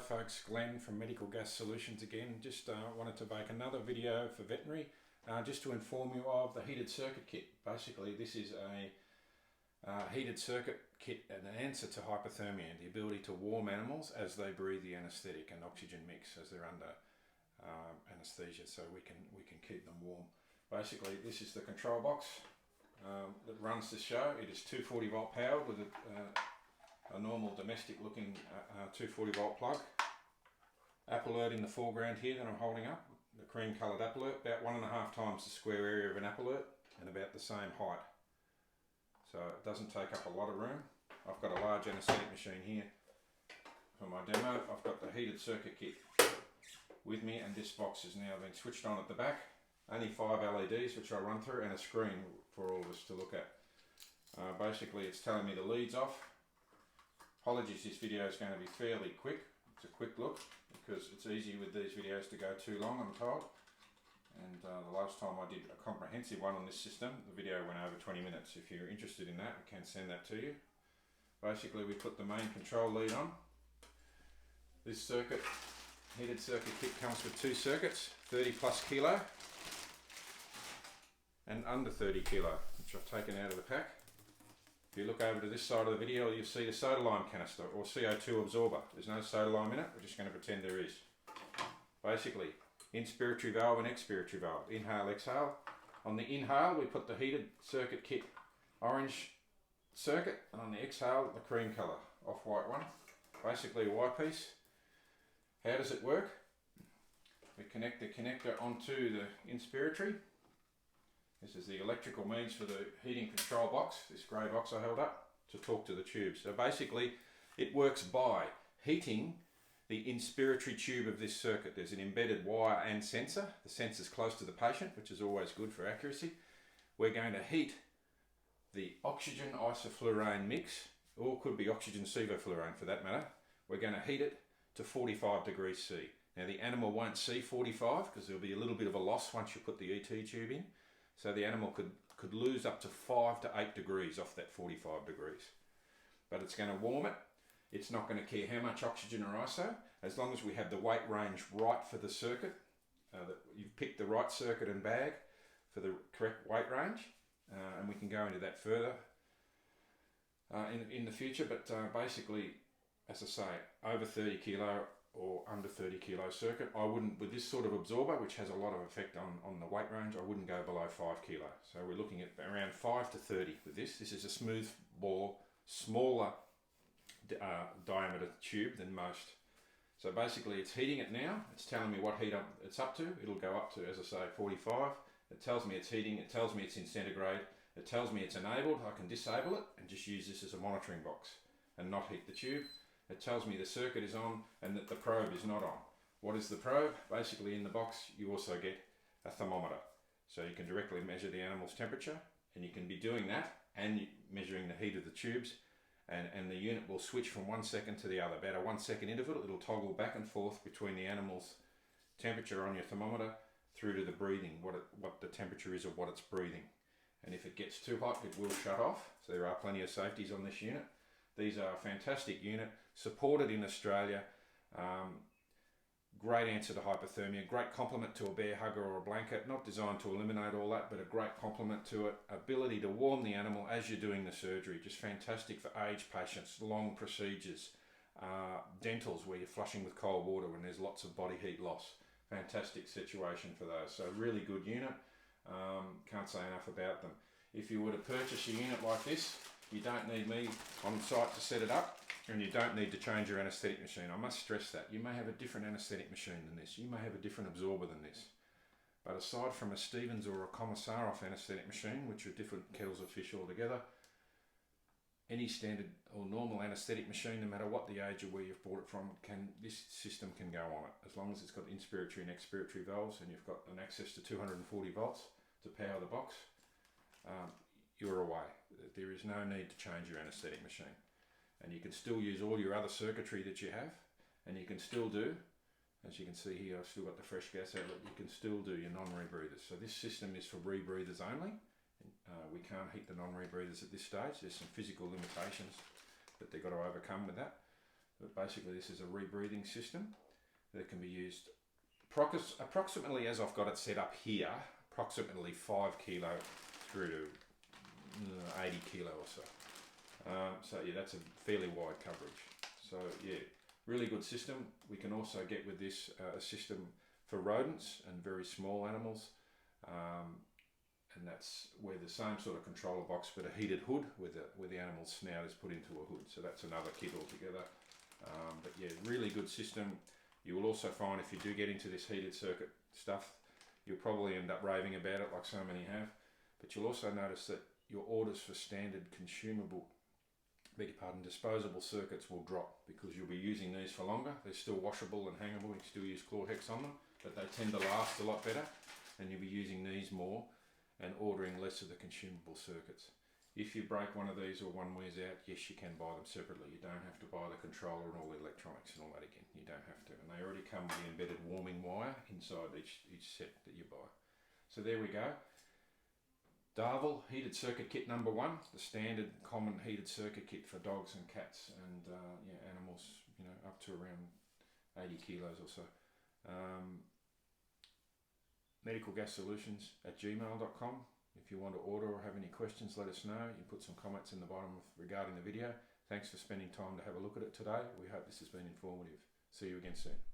folks, Glenn from Medical Gas Solutions again. Just wanted to make another video for veterinary just to inform you of the heated circuit kit. Basically this is a heated circuit kit, an answer to hypothermia, and the ability to warm animals as they breathe the anaesthetic and oxygen mix as they're under anaesthesia, so we can keep them warm. Basically this is the control box that runs this show. It is 240 volt powered with a normal domestic looking 240 volt plug. Apple alert in the foreground here that I'm holding up, the cream coloured apple alert, about 1.5 times the square area of an apple alert and about the same height. So it doesn't take up a lot of room. I've got a large anaesthetic machine here for my demo. I've got the heated circuit kit with me, and this box is now been switched on at the back. Only 5 LEDs which I run through and a screen for all of us to look at. Basically it's telling me the lead's off. Apologies, this video is going to be fairly quick. It's a quick look because it's easy with these videos to go too long, I'm told. And the last time I did a comprehensive one on this system, the video went over 20 minutes. If you're interested in that, I can send that to you. Basically we put the main control lead on. This heated circuit kit comes with 2 circuits, 30 plus kilo and under 30 kilo, which I've taken out of the pack. If you look over to this side of the video, you'll see the soda lime canister or CO2 absorber. There's no soda lime in it, we're just going to pretend there is. Basically, inspiratory valve and expiratory valve, inhale, exhale. On the inhale, we put the heated circuit kit orange circuit, and on the exhale, the cream colour, off-white one. Basically a white piece. How does it work? We connect the connector onto the inspiratory. This is the electrical means for the heating control box, this grey box I held up, to talk to the tube. So basically it works by heating the inspiratory tube of this circuit. There's an embedded wire and sensor. The sensor's close to the patient, which is always good for accuracy. We're going to heat the oxygen isoflurane mix, or could be oxygen sevoflurane for that matter. We're going to heat it to 45 degrees C. Now the animal won't see 45 because there'll be a little bit of a loss once you put the ET tube in. So the animal could lose up to 5 to 8 degrees off that 45 degrees. But it's going to warm it. It's not going to care how much oxygen or ISO, as long as we have the weight range right for the circuit. That you've picked the right circuit and bag for the correct weight range. And we can go into that further in the future. But basically, as I say, over 30 kilo or under 30 kilo circuit, I wouldn't, with this sort of absorber, which has a lot of effect on the weight range, I wouldn't go below 5 kilo. So we're looking at around 5 to 30 with this. This is a smooth bore, smaller diameter tube than most. So basically it's heating it now. It's telling me what heat it's up to. It'll go up to, as I say, 45. It tells me it's heating. It tells me it's in centigrade. It tells me it's enabled. I can disable it and just use this as a monitoring box and not heat the tube. It tells me the circuit is on and that the probe is not on. What is the probe? Basically in the box you also get a thermometer. So you can directly measure the animal's temperature, and you can be doing that and measuring the heat of the tubes, and the unit will switch from 1 second to the other. About a 1 second interval, it'll toggle back and forth between the animal's temperature on your thermometer through to the breathing, what the temperature is of what it's breathing. And if it gets too hot, it will shut off. So there are plenty of safeties on this unit. These are a fantastic unit, supported in Australia. Great answer to hypothermia, great complement to a bear hugger or a blanket, not designed to eliminate all that, but a great complement to it. Ability to warm the animal as you're doing the surgery, just fantastic for aged patients, long procedures, dentals where you're flushing with cold water when there's lots of body heat loss. Fantastic situation for those. So really good unit, can't say enough about them. If you were to purchase a unit like this, you don't need me on site to set it up, and you don't need to change your anaesthetic machine. I must stress that. You may have a different anaesthetic machine than this. You may have a different absorber than this. But aside from a Stevens or a Komisarov anaesthetic machine, which are different kettles of fish altogether, any standard or normal anaesthetic machine, no matter what the age or where you've bought it from, this system can go on it. As long as it's got inspiratory and expiratory valves and you've got an access to 240 volts to power the box, you're away. There is no need to change your anaesthetic machine, and you can still use all your other circuitry that you have, and you can still do, as you can see here, I've still got the fresh gas outlet, you can still do your non-rebreathers. So this system is for rebreathers only. We can't heat the non-rebreathers at this stage. There's some physical limitations that they've got to overcome with that. But basically this is a rebreathing system that can be used approximately, as I've got it set up here, approximately 5 kilo through to 80 kilo or so. So yeah, that's a fairly wide coverage. So yeah, really good system. We can also get with this a system for rodents and very small animals, and that's where the same sort of controller box but a heated hood where the animal's snout is put into a hood. So that's another kit altogether. But yeah, really good system. You will also find if you do get into this heated circuit stuff, you'll probably end up raving about it like so many have. But you'll also notice that your orders for standard disposable circuits will drop because you'll be using these for longer. They're still washable and hangable. You can still use claw hex on them, but they tend to last a lot better, and you'll be using these more and ordering less of the consumable circuits. If you break one of these or one wears out, yes, you can buy them separately. You don't have to buy the controller and all the electronics and all that again. You don't have to. And they already come with the embedded warming wire inside each set that you buy. So there we go. Darvel heated circuit kit number 1, the standard common heated circuit kit for dogs and cats and yeah, animals, you know, up to around 80 kilos or so. medicalgassolutions@gmail.com. If you want to order or have any questions, let us know. You put some comments in the bottom regarding the video. Thanks for spending time to have a look at it today. We hope this has been informative. See you again soon.